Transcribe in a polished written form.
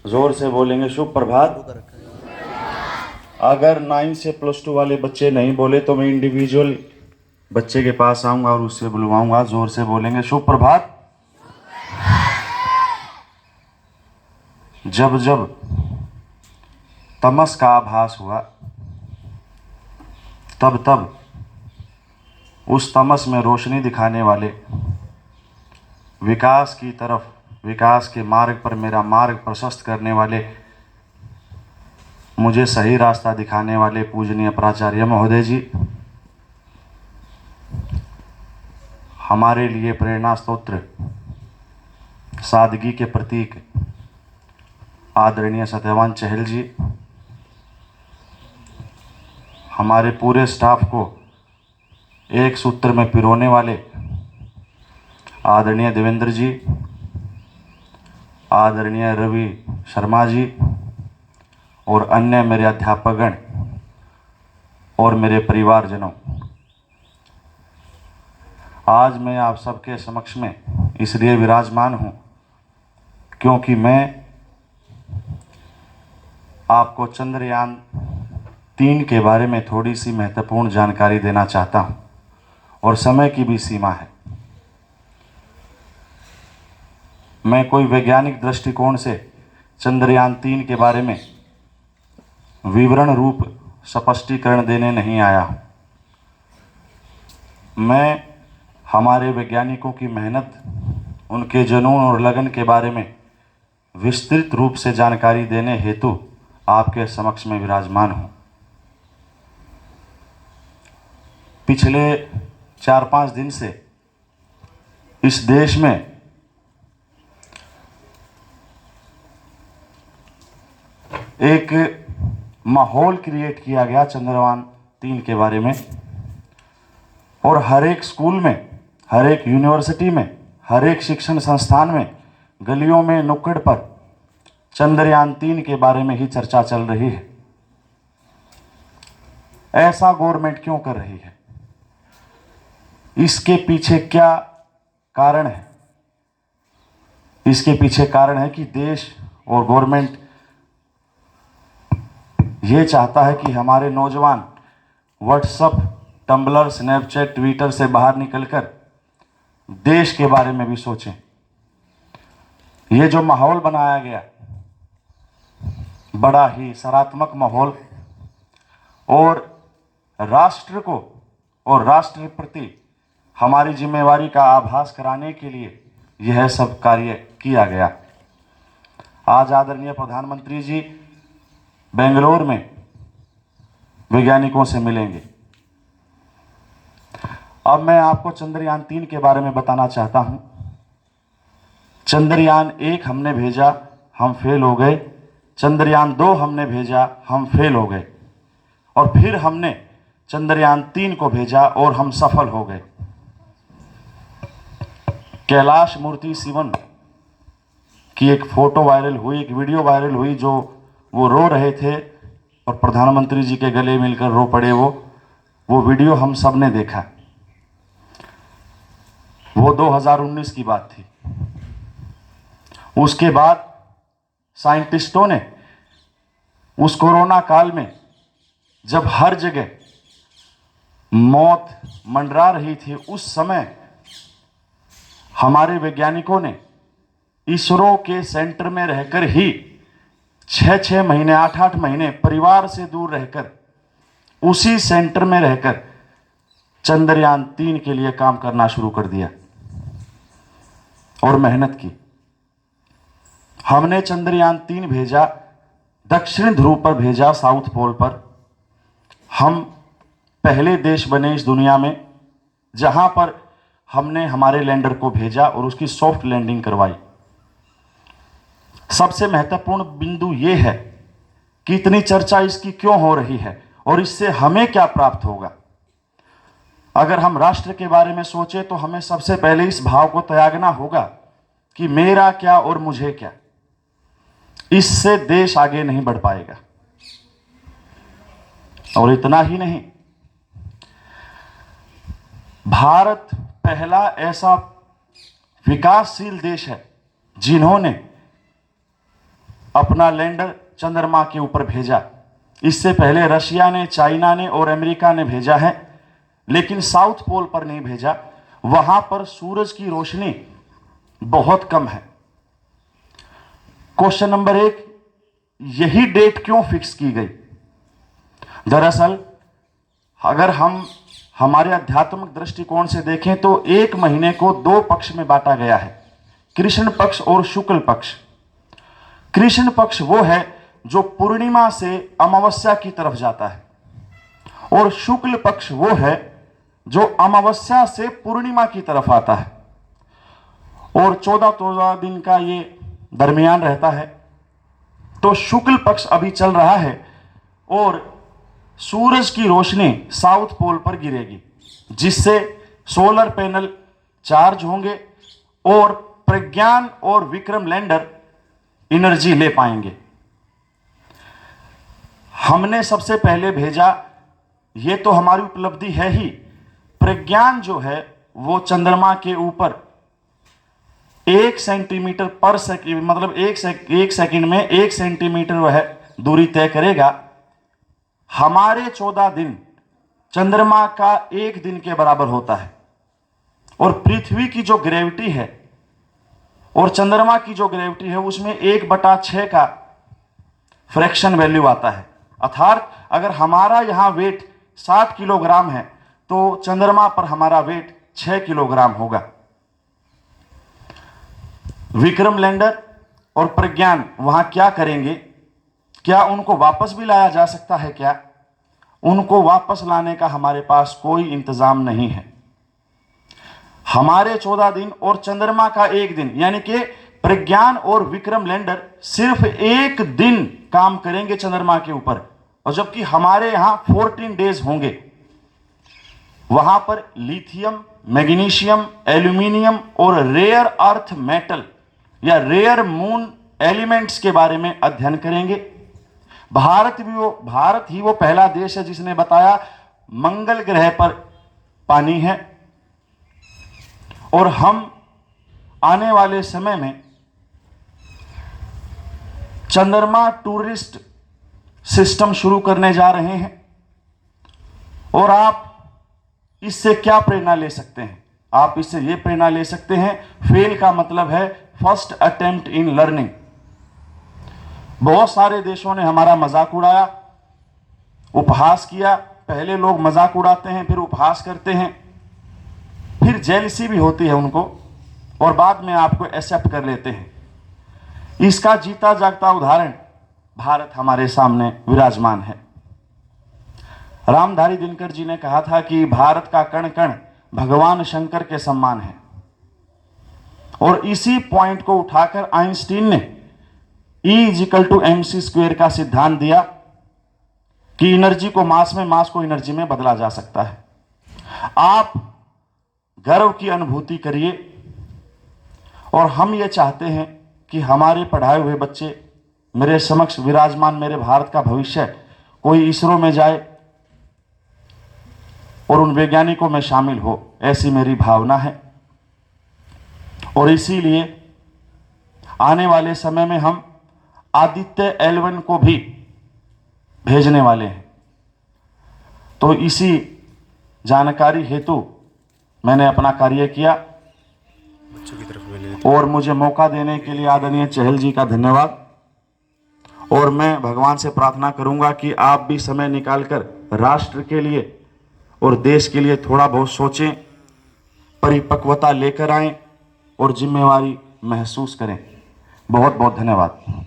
जोर से बोलेंगे शुभ प्रभात। अगर 9 से +2 वाले बच्चे नहीं बोले तो मैं इंडिविजुअल बच्चे के पास आऊंगा और उससे बुलवाऊंगा। जोर से बोलेंगे शुभ प्रभात। जब जब तमस का आभास हुआ तब तब उस तमस में रोशनी दिखाने वाले, विकास की तरफ, विकास के मार्ग पर मेरा मार्ग प्रशस्त करने वाले, मुझे सही रास्ता दिखाने वाले पूजनीय प्राचार्य महोदय जी, हमारे लिए प्रेरणा स्तोत्र, सादगी के प्रतीक आदरणीय सत्यवान चहल जी, हमारे पूरे स्टाफ को एक सूत्र में पिरोने वाले आदरणीय देवेंद्र जी, आदरणीय रवि शर्मा जी और अन्य मेरे अध्यापकगण और मेरे परिवारजनों, आज मैं आप सबके समक्ष में इसलिए विराजमान हूँ क्योंकि मैं आपको चंद्रयान-3 के बारे में थोड़ी सी महत्वपूर्ण जानकारी देना चाहता हूँ और समय की भी सीमा है। मैं कोई वैज्ञानिक दृष्टिकोण से चंद्रयान-3 के बारे में विवरण रूप स्पष्टीकरण देने नहीं आया हूँ। मैं हमारे वैज्ञानिकों की मेहनत, उनके जुनून और लगन के बारे में विस्तृत रूप से जानकारी देने हेतु आपके समक्ष में विराजमान हूँ। पिछले 4-5 दिन से इस देश में एक माहौल क्रिएट किया गया चंद्रयान-3 के बारे में, और हर एक स्कूल में, हर एक यूनिवर्सिटी में, हर एक शिक्षण संस्थान में, गलियों में, नुक्कड़ पर चंद्रयान-3 के बारे में ही चर्चा चल रही है। ऐसा गवर्नमेंट क्यों कर रही है? इसके पीछे क्या कारण है? इसके पीछे कारण है कि देश और गवर्नमेंट ये चाहता है कि हमारे नौजवान व्हाट्सएप, टम्बलर, स्नैपचैट, ट्विटर से बाहर निकलकर देश के बारे में भी सोचें। ये जो माहौल बनाया गया, बड़ा ही सकारात्मक माहौल, और राष्ट्र को और राष्ट्र के प्रति हमारी जिम्मेवारी का आभास कराने के लिए यह सब कार्य किया गया। आज आदरणीय प्रधानमंत्री जी बेंगलोर में वैज्ञानिकों से मिलेंगे। अब मैं आपको चंद्रयान-3 के बारे में बताना चाहता हूं। चंद्रयान-1 हमने भेजा, हम फेल हो गए। चंद्रयान-2 हमने भेजा, हम फेल हो गए। और फिर हमने चंद्रयान-3 को भेजा और हम सफल हो गए। कैलाश मूर्ति शिवन की एक फोटो वायरल हुई, एक वीडियो वायरल हुई, जो वो रो रहे थे और प्रधानमंत्री जी के गले मिलकर रो पड़े। वो वीडियो हम सब ने देखा। वो 2019 की बात थी। उसके बाद साइंटिस्टों ने उस कोरोना काल में, जब हर जगह मौत मंडरा रही थी, उस समय हमारे वैज्ञानिकों ने इसरो के सेंटर में रहकर ही 6-6 महीने, 8-8 महीने परिवार से दूर रहकर, उसी सेंटर में रहकर चंद्रयान-3 के लिए काम करना शुरू कर दिया और मेहनत की। हमने चंद्रयान-3 भेजा, दक्षिण ध्रुव पर भेजा, साउथ पोल पर। हम पहले देश बने इस दुनिया में जहां पर हमने हमारे लैंडर को भेजा और उसकी सॉफ्ट लैंडिंग करवाई। सबसे महत्वपूर्ण बिंदु यह है कि इतनी चर्चा इसकी क्यों हो रही है और इससे हमें क्या प्राप्त होगा। अगर हम राष्ट्र के बारे में सोचें तो हमें सबसे पहले इस भाव को त्यागना होगा कि मेरा क्या और मुझे क्या। इससे देश आगे नहीं बढ़ पाएगा। और इतना ही नहीं, भारत पहला ऐसा विकासशील देश है जिन्होंने अपना लैंडर चंद्रमा के ऊपर भेजा। इससे पहले रशिया ने, चाइना ने और अमेरिका ने भेजा है, लेकिन साउथ पोल पर नहीं भेजा। वहां पर सूरज की रोशनी बहुत कम है। क्वेश्चन नंबर 1, यही डेट क्यों फिक्स की गई? दरअसल अगर हम हमारे आध्यात्मिक दृष्टिकोण से देखें तो एक महीने को 2 पक्ष में बांटा गया है, कृष्ण पक्ष और शुक्ल पक्ष। कृष्ण पक्ष वो है जो पूर्णिमा से अमावस्या की तरफ जाता है, और शुक्ल पक्ष वो है जो अमावस्या से पूर्णिमा की तरफ आता है, और 14 दिन का ये दरमियान रहता है। तो शुक्ल पक्ष अभी चल रहा है और सूरज की रोशनी साउथ पोल पर गिरेगी, जिससे सोलर पैनल चार्ज होंगे और प्रज्ञान और विक्रम लैंडर एनर्जी ले पाएंगे। हमने सबसे पहले भेजा, ये तो हमारी उपलब्धि है ही। प्रज्ञान जो है वो चंद्रमा के ऊपर 1 सेंटीमीटर पर सेकंड, मतलब 1 सेकंड में 1 सेंटीमीटर वह दूरी तय करेगा। हमारे 14 दिन चंद्रमा का 1 दिन के बराबर होता है, और पृथ्वी की जो ग्रेविटी है और चंद्रमा की जो ग्रेविटी है उसमें 1/6 का फ्रैक्शन वैल्यू आता है। अर्थात अगर हमारा यहां वेट 60 किलोग्राम है तो चंद्रमा पर हमारा वेट 6 किलोग्राम होगा। विक्रम लैंडर और प्रज्ञान वहां क्या करेंगे? क्या उनको वापस भी लाया जा सकता है? क्या उनको वापस लाने का हमारे पास कोई इंतजाम नहीं है। हमारे 14 दिन और चंद्रमा का 1 दिन, यानी कि प्रज्ञान और विक्रम लैंडर सिर्फ 1 दिन काम करेंगे चंद्रमा के ऊपर, और जबकि हमारे यहां 14 डेज होंगे। वहां पर लिथियम, मैग्नीशियम, एल्यूमिनियम और रेयर अर्थ मेटल या रेयर मून एलिमेंट्स के बारे में अध्ययन करेंगे। भारत ही वो पहला देश है जिसने बताया मंगल ग्रह पर पानी है, और हम आने वाले समय में चंद्रमा टूरिस्ट सिस्टम शुरू करने जा रहे हैं। और आप इससे क्या प्रेरणा ले सकते हैं? आप इससे यह प्रेरणा ले सकते हैं, फेल का मतलब है फर्स्ट अटेम्प्ट इन लर्निंग। बहुत सारे देशों ने हमारा मजाक उड़ाया, उपहास किया। पहले लोग मजाक उड़ाते हैं, फिर उपहास करते हैं, फिर जेलसी भी होती है उनको, और बाद में आपको एक्सेप्ट कर लेते हैं। इसका जीता जागता उदाहरण भारत हमारे सामने विराजमान है। रामधारी दिनकर जी ने कहा था कि भारत का कण कण भगवान शंकर के समान है, और इसी पॉइंट को उठाकर आइंस्टीन ने E=mc² का सिद्धांत दिया कि एनर्जी को मास में, मास को एनर्जी में बदला जा सकता है। आप गर्व की अनुभूति करिए, और हम ये चाहते हैं कि हमारे पढ़ाए हुए बच्चे, मेरे समक्ष विराजमान मेरे भारत का भविष्य, कोई इसरो में जाए और उन वैज्ञानिकों में शामिल हो, ऐसी मेरी भावना है। और इसीलिए आने वाले समय में हम आदित्य L1 को भी भेजने वाले हैं। तो इसी जानकारी हेतु मैंने अपना कार्य किया, और मुझे मौका देने के लिए आदरणीय चहल जी का धन्यवाद। और मैं भगवान से प्रार्थना करूंगा कि आप भी समय निकालकर राष्ट्र के लिए और देश के लिए थोड़ा बहुत सोचें, परिपक्वता लेकर आएं और जिम्मेवारी महसूस करें। बहुत बहुत धन्यवाद।